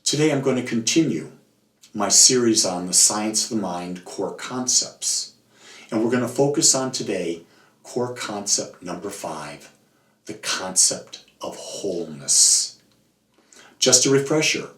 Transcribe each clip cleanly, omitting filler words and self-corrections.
Today I'm going to continue my series on the Science of the Mind core concepts. And we're going to focus on today core concept number 5, the concept of wholeness. Just a refresher,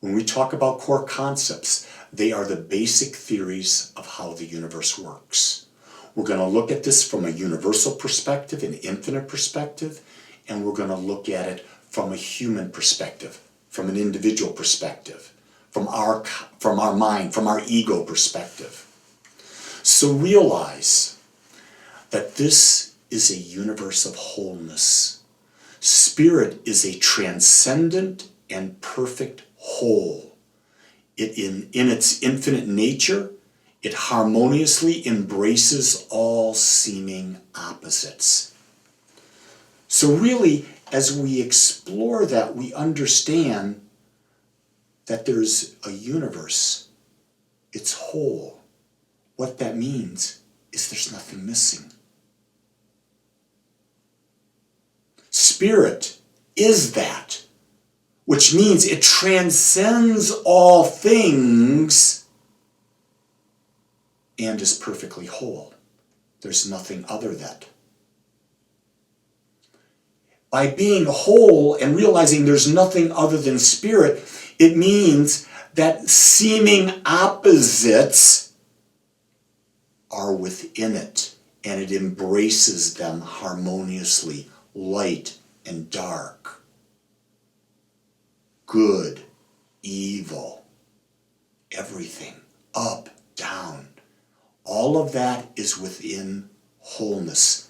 when we talk about core concepts, they are the basic theories of how the universe works. We're going to look at this from a universal perspective, an infinite perspective, and we're going to look at it from a human perspective, from an individual perspective, from our mind, from our ego perspective. So realize that this is a universe of wholeness. Spirit is a transcendent and perfect whole. In its infinite nature, it harmoniously embraces all seeming opposites. So really, as we explore that, we understand that there's a universe. It's whole. What that means is there's nothing missing. Spirit is that, which means it transcends all things and is perfectly whole. There's nothing other than. By being whole and realizing there's nothing other than spirit, it means that seeming opposites are within it, and it embraces them harmoniously, light and dark, good, evil, everything, up, down. All of that is within wholeness.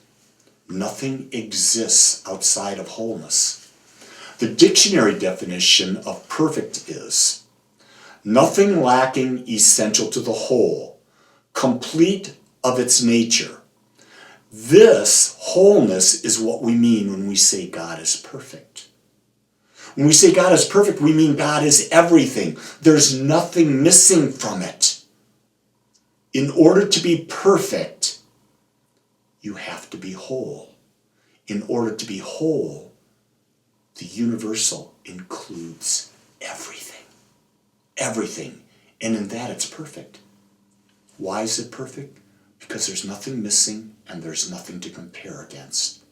Nothing exists outside of wholeness. The dictionary definition of perfect is nothing lacking, essential to the whole, complete of its nature. This wholeness is what we mean when we say God is perfect. When we say God is perfect, we mean God is everything. There's nothing missing from it. In order to be perfect, you have to be whole. In order to be whole, the universal includes everything. Everything. And in that it's perfect. Why is it perfect? Because there's nothing missing and there's nothing to compare against.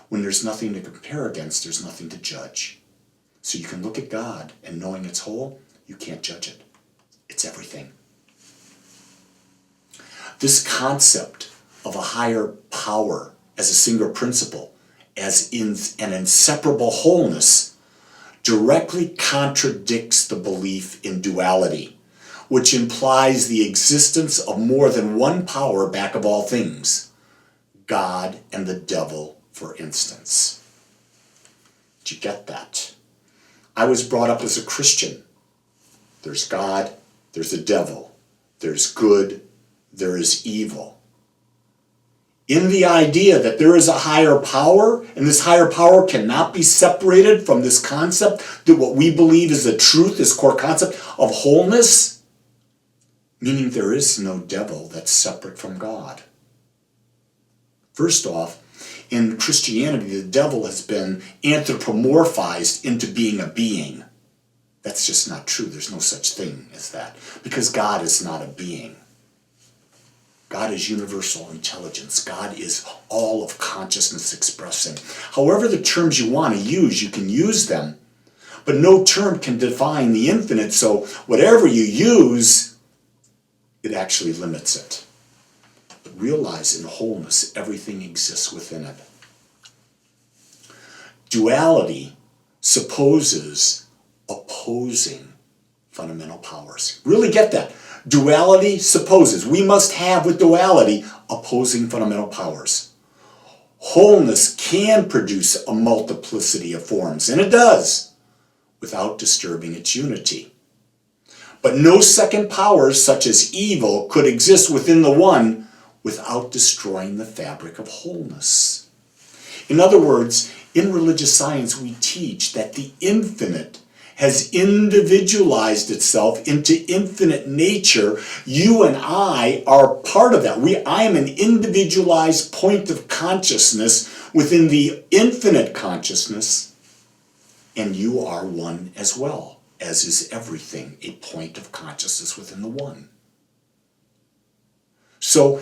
When there's nothing to compare against, there's nothing to judge. So you can look at God and knowing it's whole, you can't judge it. It's everything. This concept of a higher power as a single principle, as in an inseparable wholeness, directly contradicts the belief in duality, which implies the existence of more than one power back of all things, God and the devil, for instance. Did you get that? I was brought up as a Christian. There's God, there's the devil, there's good, there is evil. In the idea that there is a higher power, and this higher power cannot be separated from this concept, that what we believe is the truth, this core concept of wholeness, meaning there is no devil that's separate from God. First off, in Christianity, the devil has been anthropomorphized into being a being. That's just not true. There's no such thing as that, because God is not a being. God is universal intelligence. God is all of consciousness expressing. However the terms you want to use, you can use them, but no term can define the infinite, so whatever you use, it actually limits it. But realize in wholeness, everything exists within it. Duality supposes opposing fundamental powers. Really get that. Duality supposes we must have with duality opposing fundamental powers. Wholeness can produce a multiplicity of forms, and it does, without disturbing its unity. But no second powers, such as evil, could exist within the one without destroying the fabric of wholeness. In other words, in religious science, we teach that the infinite has individualized itself into infinite nature. You and I are part of that. I am an individualized point of consciousness within the infinite consciousness, and you are one as well. as is everything, a point of consciousness within the one. So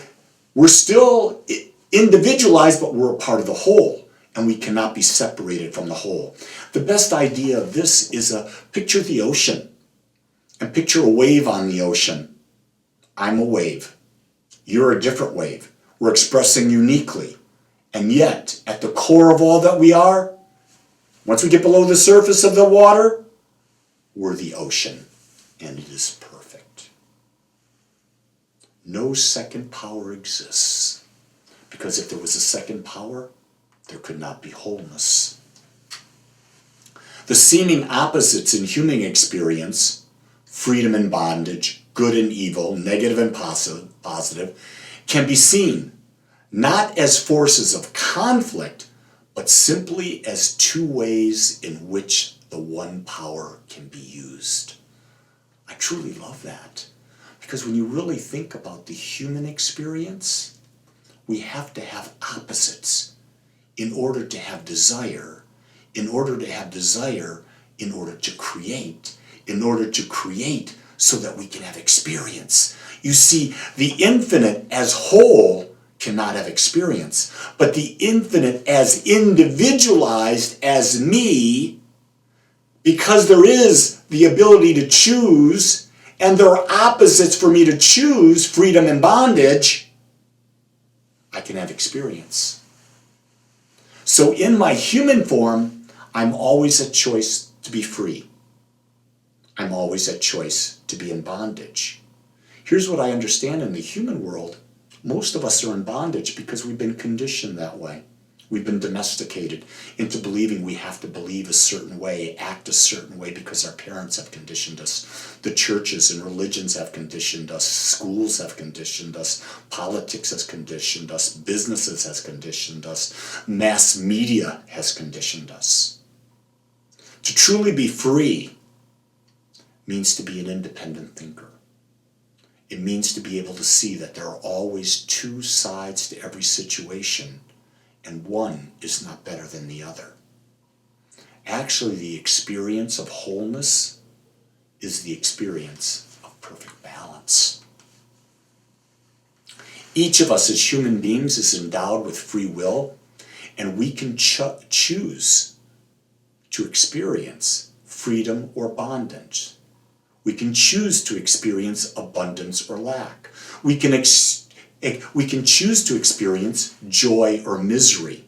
we're still individualized, but we're a part of the whole, and we cannot be separated from the whole. The best idea of this is picture the ocean, and picture a wave on the ocean. I'm a wave. You're a different wave. We're expressing uniquely. And yet, at the core of all that we are, once we get below the surface of the water, we're the ocean, and it is perfect. No second power exists, because if there was a second power, there could not be wholeness. The seeming opposites in human experience, freedom and bondage, good and evil, negative and positive, can be seen not as forces of conflict, but simply as two ways in which the one power can be used. I truly love that, because when you really think about the human experience, we have to have opposites in order to have desire, in order to have desire, in order to create, so that we can have experience. You see, the infinite as whole cannot have experience, but the infinite as individualized as me, because there is the ability to choose, and there are opposites for me to choose, freedom and bondage, I can have experience. So in my human form, I'm always at choice to be free. I'm always at choice to be in bondage. Here's what I understand in the human world. Most of us are in bondage because we've been conditioned that way. We've been domesticated into believing we have to believe a certain way, act a certain way, because our parents have conditioned us. The churches and religions have conditioned us. Schools have conditioned us. Politics has conditioned us. Businesses has conditioned us. Mass media has conditioned us. To truly be free means to be an independent thinker. It means to be able to see that there are always two sides to every situation, and one is not better than the other. Actually, the experience of wholeness is the experience of perfect balance. Each of us as human beings is endowed with free will, and we can choose to experience freedom or bondage. We can choose to experience abundance or lack. We can choose to experience joy or misery.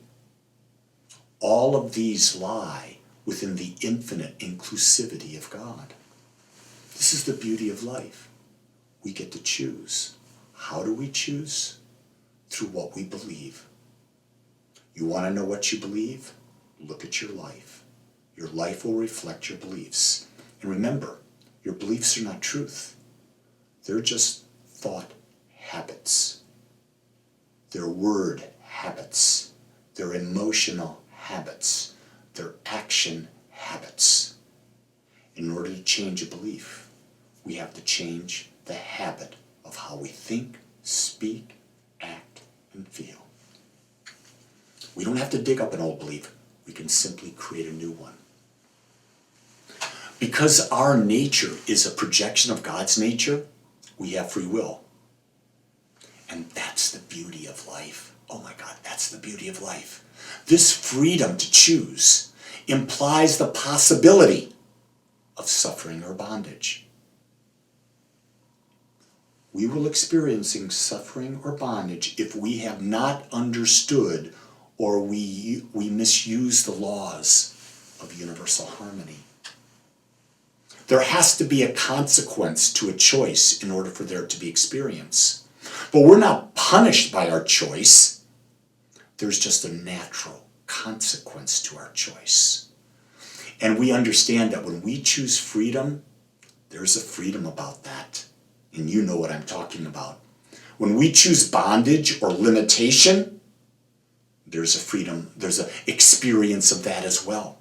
All of these lie within the infinite inclusivity of God. This is the beauty of life. We get to choose. How do we choose? Through what we believe. You want to know what you believe? Look at your life. Your life will reflect your beliefs. And remember, your beliefs are not truth. They're just thought habits. They're word habits. They're emotional habits. They're action habits. In order to change a belief, we have to change the habit of how we think, speak, act, and feel. We don't have to dig up an old belief. We can simply create a new one. Because our nature is a projection of God's nature, we have free will. And that's the beauty of life. Oh my God, that's the beauty of life. This freedom to choose implies the possibility of suffering or bondage. We will experience suffering or bondage if we have not understood or we misuse the laws of universal harmony. There has to be a consequence to a choice in order for there to be experience. But we're not punished by our choice. There's just a natural consequence to our choice. And we understand that when we choose freedom, there's a freedom about that. And you know what I'm talking about. When we choose bondage or limitation, there's a freedom, there's an experience of that as well.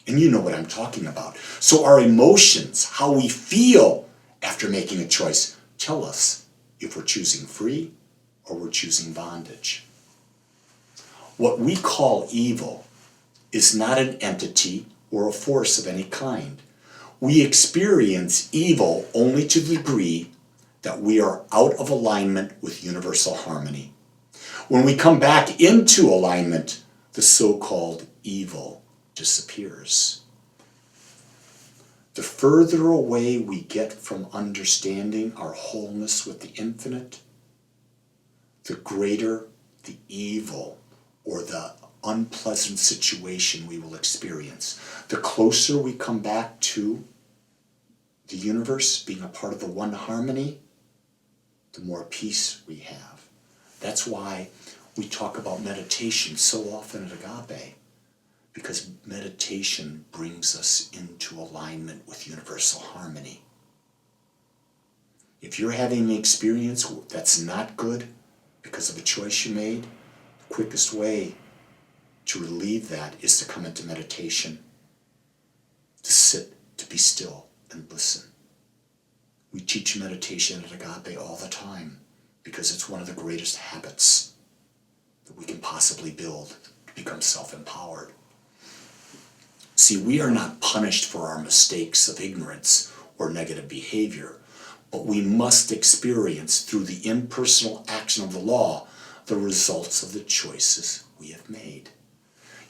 And you know what I'm talking about. So our emotions, how we feel after making a choice, tell us if we're choosing free or we're choosing bondage. What we call evil is not an entity or a force of any kind. We experience evil only to the degree that we are out of alignment with universal harmony. When we come back into alignment, the so-called evil disappears. The further away we get from understanding our wholeness with the infinite, the greater the evil or the unpleasant situation we will experience. The closer we come back to the universe, being a part of the one harmony, the more peace we have. That's why we talk about meditation so often at Agape, because meditation brings us into alignment with universal harmony. If you're having an experience that's not good because of a choice you made, the quickest way to relieve that is to come into meditation, to sit, to be still and listen. We teach meditation at Agape all the time because it's one of the greatest habits that we can possibly build to become self-empowered. See, we are not punished for our mistakes of ignorance or negative behavior, but we must experience through the impersonal action of the law the results of the choices we have made.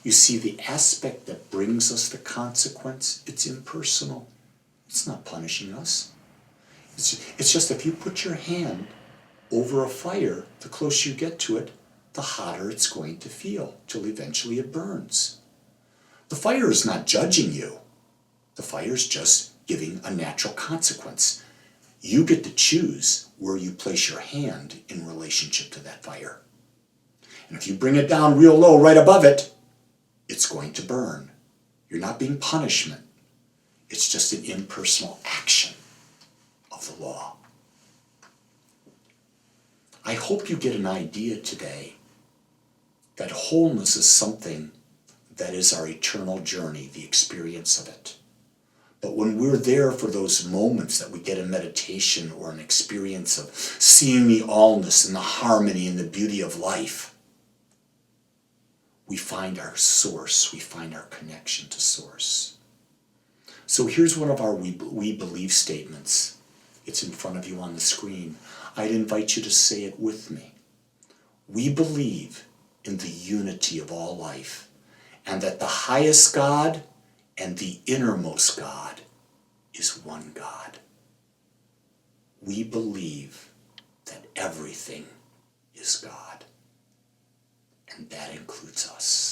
You see, the aspect that brings us the consequence, it's impersonal. It's not punishing us. It's just if you put your hand over a fire, the closer you get to it, the hotter it's going to feel, till eventually it burns. The fire is not judging you. The fire is just giving a natural consequence. You get to choose where you place your hand in relationship to that fire. And if you bring it down real low right above it, it's going to burn. You're not being punishment. It's just an impersonal action of the law. I hope you get an idea today that wholeness is something that is our eternal journey, the experience of it. But when we're there for those moments that we get in meditation or an experience of seeing the allness and the harmony and the beauty of life, we find our source, we find our connection to source. So here's one of our we believe statements. It's in front of you on the screen. I'd invite you to say it with me. We believe in the unity of all life, and that the highest God and the innermost God is one God. We believe that everything is God, and that includes us.